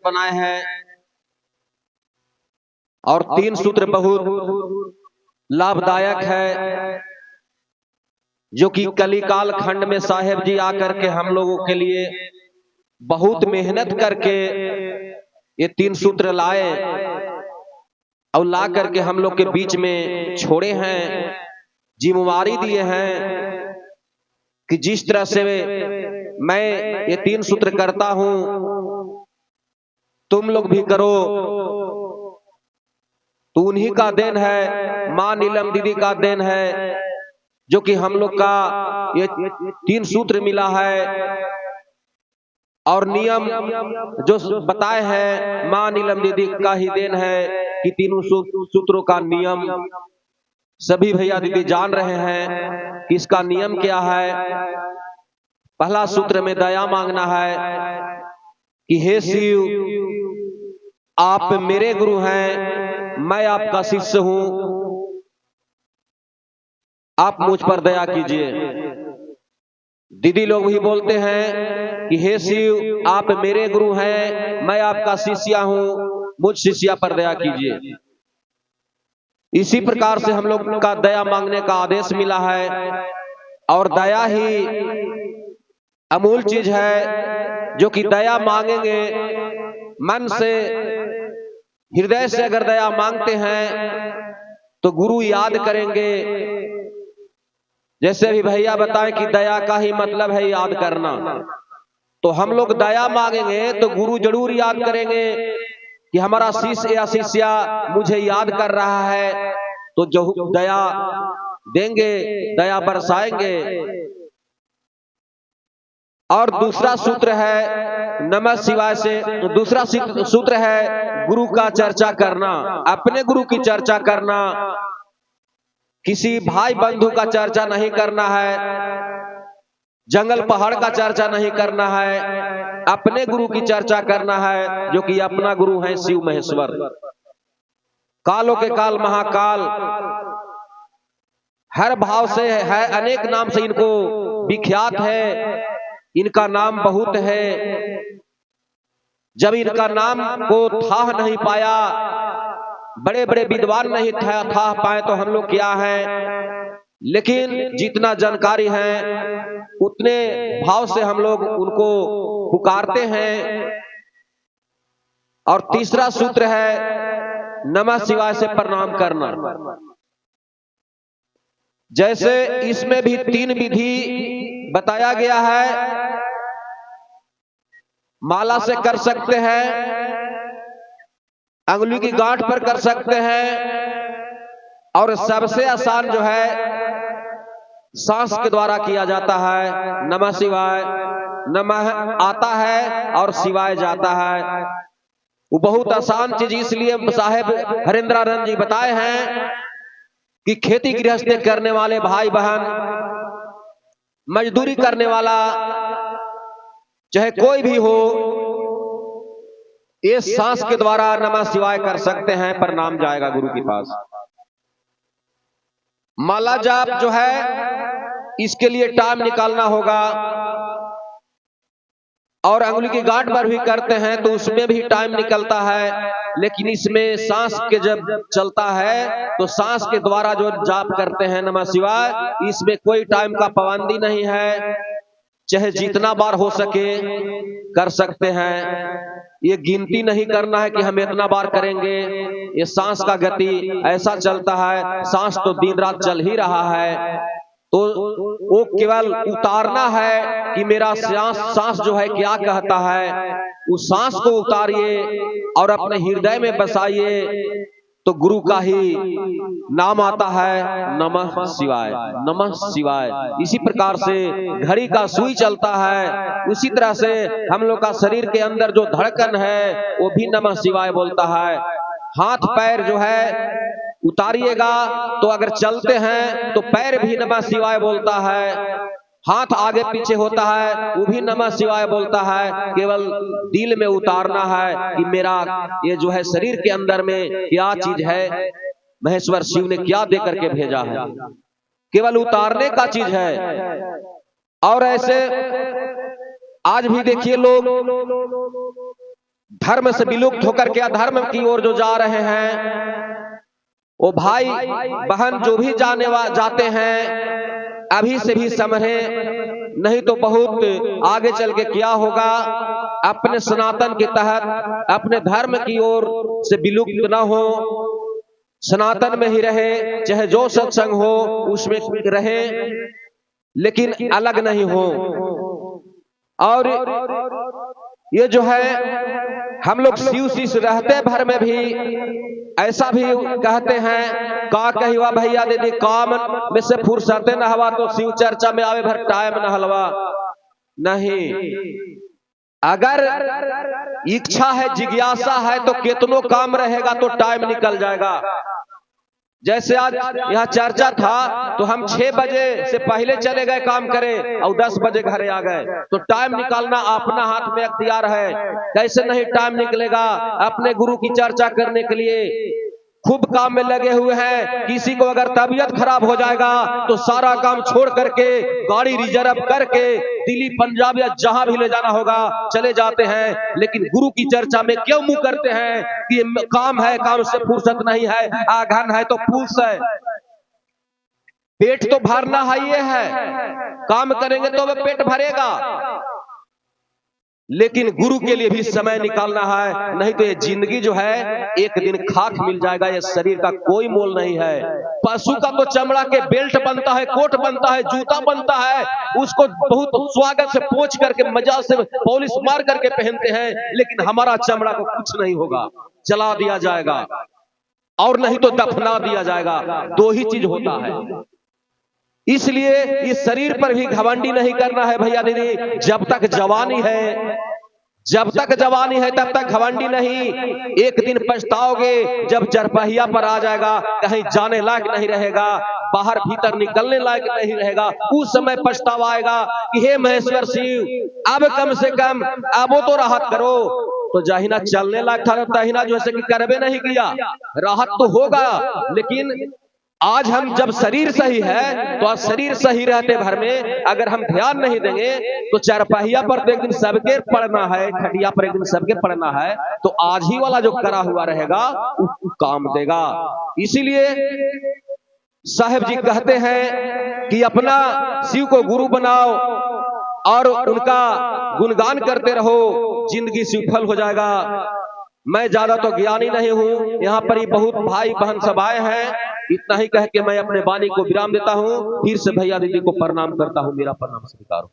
बनाए हैं और 3 सूत्र बहुत लाभदायक है, जो कि कलिकाल खंड में साहेब जी आकर के हम लोगों के लिए बहुत मेहनत करके ये 3 सूत्र लाए और ला करके हम लोग के बीच में छोड़े हैं, जिम्मेवारी दिए हैं कि जिस तरह से मैं ये 3 सूत्र करता हूं तुम लोग भी करो। तो उन्हीं का देन है, मां नीलम दीदी का देन है, जो कि हम लोग का ये 3 सूत्र मिला है और नियम जो बताए हैं मां नीलम दीदी का ही देन है कि तीनों सूत्रों का नियम सभी भैया दीदी जान रहे हैं कि इसका नियम क्या है। पहला सूत्र में दया मांगना है कि हे शिव, आप मेरे गुरु हैं, मैं आपका शिष्य हूं, आप मुझ पर दया कीजिए। दीदी लोग भी बोलते हैं कि हे शिव, आप मेरे गुरु हैं, मैं आपका शिष्या हूं, मुझ शिष्या पर दया कीजिए। इसी प्रकार से हम लोग का दया मांगने का आदेश मिला है और दया ही अमूल चीज है, जो कि दया मांगेंगे मन से, हृदय से अगर दया मांगते हैं तो गुरु याद करेंगे। जैसे भी भैया बताएं कि दया का ही मतलब है याद करना, तो हम लोग दया मांगेंगे तो गुरु जरूर याद करेंगे कि हमारा शिष्य या शिष्या मुझे याद कर रहा है, तो जो दया देंगे, दया बरसाएंगे। और दूसरा सूत्र है नमः शिवाय से, दूसरा सूत्र है गुरु का चर्चा करना, अपने गुरु की चर्चा करना, किसी भाई बंधु का चर्चा नहीं करना है, जंगल पहाड़ का चर्चा नहीं करना है, अपने गुरु की चर्चा करना है, जो कि अपना गुरु है शिव महेश्वर, कालों के काल महाकाल, हर भाव से है, अनेक नाम से इनको विख्यात है, इनका नाम बहुत है। जब इनका नाम को था नहीं पाया, बड़े बड़े विद्वान नहीं था पाए तो हम लोग क्या है, लेकिन जितना जानकारी है उतने भाव से हम लोग उनको पुकारते हैं। और तीसरा सूत्र है नमः शिवाय से प्रणाम करना। जैसे इसमें भी 3 विधि बताया गया है, माला से कर सकते हैं, अंगुली की गांठ पर कर सकते हैं, और सबसे आसान जो है सांस के द्वारा किया जाता है। नमः शिवाय, नमः आता है और शिवाय जाता है, वो बहुत आसान चीज इसलिए साहेब हरेंद्रानंद जी बताए हैं कि खेती गृहस्थी करने वाले भाई बहन, मजदूरी करने वाला चाहे कोई भी हो, ये सांस के द्वारा नमः शिवाय कर सकते हैं, प्रणाम जाएगा गुरु के पास। माला जाप जो है इसके लिए टाइम निकालना होगा, और अंगुली की गांठ पर भी करते हैं तो उसमें भी टाइम निकलता है, लेकिन इसमें सांस के जब चलता है तो सांस के द्वारा जो जाप करते हैं नमः शिवाय, इसमें कोई टाइम का पाबंदी नहीं है, चाहे जितना बार हो सके कर सकते हैं। ये गिनती नहीं करना है कि हम इतना बार करेंगे, ये सांस का गति ऐसा चलता है, सांस तो दिन रात चल ही रहा है, तो वो केवल उतारना है कि मेरा सांस जो है क्या कहता है, उस सांस को उतारिए और अपने हृदय में बसाइए, तो गुरु का ही नाम आता है नमः शिवाय, नमः शिवाय। इसी प्रकार से घड़ी का सुई चलता है, उसी तरह से हम लोग का शरीर के अंदर जो धड़कन है वो भी नमः शिवाय बोलता है। हाथ पैर जो है उतारिएगा तो अगर चलते हैं तो पैर भी नमः शिवाय बोलता है, हाथ आगे पीछे होता है वो भी नमः शिवाय बोलता है। केवल दिल में उतारना है कि मेरा ये जो है शरीर के अंदर में क्या चीज है, महेश्वर शिव ने क्या दे करके भेजा है, केवल उतारने का चीज है। और ऐसे आज भी देखिए लोग धर्म से विलुप्त होकर के अधर्म की ओर जो जा रहे हैं, वो भाई बहन जो भी जाते हैं अभी से भी समझे, नहीं तो बहुत आगे चल के क्या होगा। अपने सनातन के तहत अपने धर्म की ओर से विलुप्त ना हो, सनातन में ही रहे, चाहे जो सत्संग हो उसमें रहे, लेकिन अलग नहीं हो। और ये जो है हम लोग शिव शिष्य रहते भर में भी ऐसा भी कहते हैं, का कहिवा भैया दीदी काम में से फुर्सते न हवा तो शिव चर्चा में आवे भर टाइम न हलवा। नहीं, अगर इच्छा है, जिज्ञासा है तो कितनों काम रहेगा तो टाइम निकल जाएगा। जैसे आज यहाँ चर्चा था तो हम 6 बजे से पहले चले गए काम करें और 10 बजे घरे आ गए, तो टाइम निकालना अपना हाथ में अख्तियार है। कैसे नहीं टाइम निकलेगा अपने गुरु की चर्चा करने के लिए। खूब काम में लगे हुए हैं, किसी को अगर तबीयत खराब हो जाएगा तो सारा काम छोड़ करके गाड़ी रिजर्व करके दिल्ली पंजाब या जहां भी ले जाना होगा चले जाते हैं। लेकिन गुरु की चर्चा में क्यों मुंह करते हैं कि काम है, काम से फुर्सत नहीं है, आघन है तो फूस है। पेट तो भरना है, ये है, काम करेंगे तो वह पेट भरेगा, लेकिन गुरु के लिए भी समय निकालना है, नहीं तो ये जिंदगी जो है एक दिन खाक मिल जाएगा। ये शरीर का कोई मोल नहीं है। पशु का तो चमड़ा के बेल्ट बनता है, कोट बनता है, जूता बनता है, उसको बहुत स्वागत से पोंछ करके मजा से पॉलिश मार करके पहनते हैं, लेकिन हमारा चमड़ा को कुछ नहीं होगा, जला दिया जाएगा और नहीं तो दफना दिया जाएगा। 2 ही चीज होता है। इसलिए इस शरीर पर भी घमंडी नहीं करना है भैया दीदी। जब तक जवानी है, जब तक जवानी है तब तक घमंडी नहीं। एक दिन पछताओगे जब चरपहिया पर आ जाएगा, कहीं जाने लायक नहीं रहेगा, बाहर भीतर निकलने लायक नहीं रहेगा, उस समय पछतावा आएगा कि हे महेश्वर शिव अब कम से कम अब वो तो राहत करो। तो जहिना चलने लायक था तहिना जो है कि करबे नहीं किया, राहत तो होगा। लेकिन आज हम जब शरीर सही है तो आज शरीर सही रहते भर में अगर हम ध्यान नहीं देंगे तो चरपहिया पर तो एक दिन सबके पड़ना है, खटिया पर एक दिन सबके पड़ना है। तो आज ही वाला जो करा हुआ रहेगा उसको काम देगा। इसीलिए साहेब जी कहते हैं कि अपना शिव को गुरु बनाओ और उनका गुणगान करते रहो, जिंदगी सुफल हो जाएगा। मैं ज्यादा तो ज्ञानी नहीं हूं, यहाँ पर ही बहुत भाई बहन सब आए हैं। इतना ही कह के मैं अपने वाणी को विराम देता हूं। फिर से भैया दीदी को प्रणाम करता हूं। मेरा प्रणाम स्वीकार हो।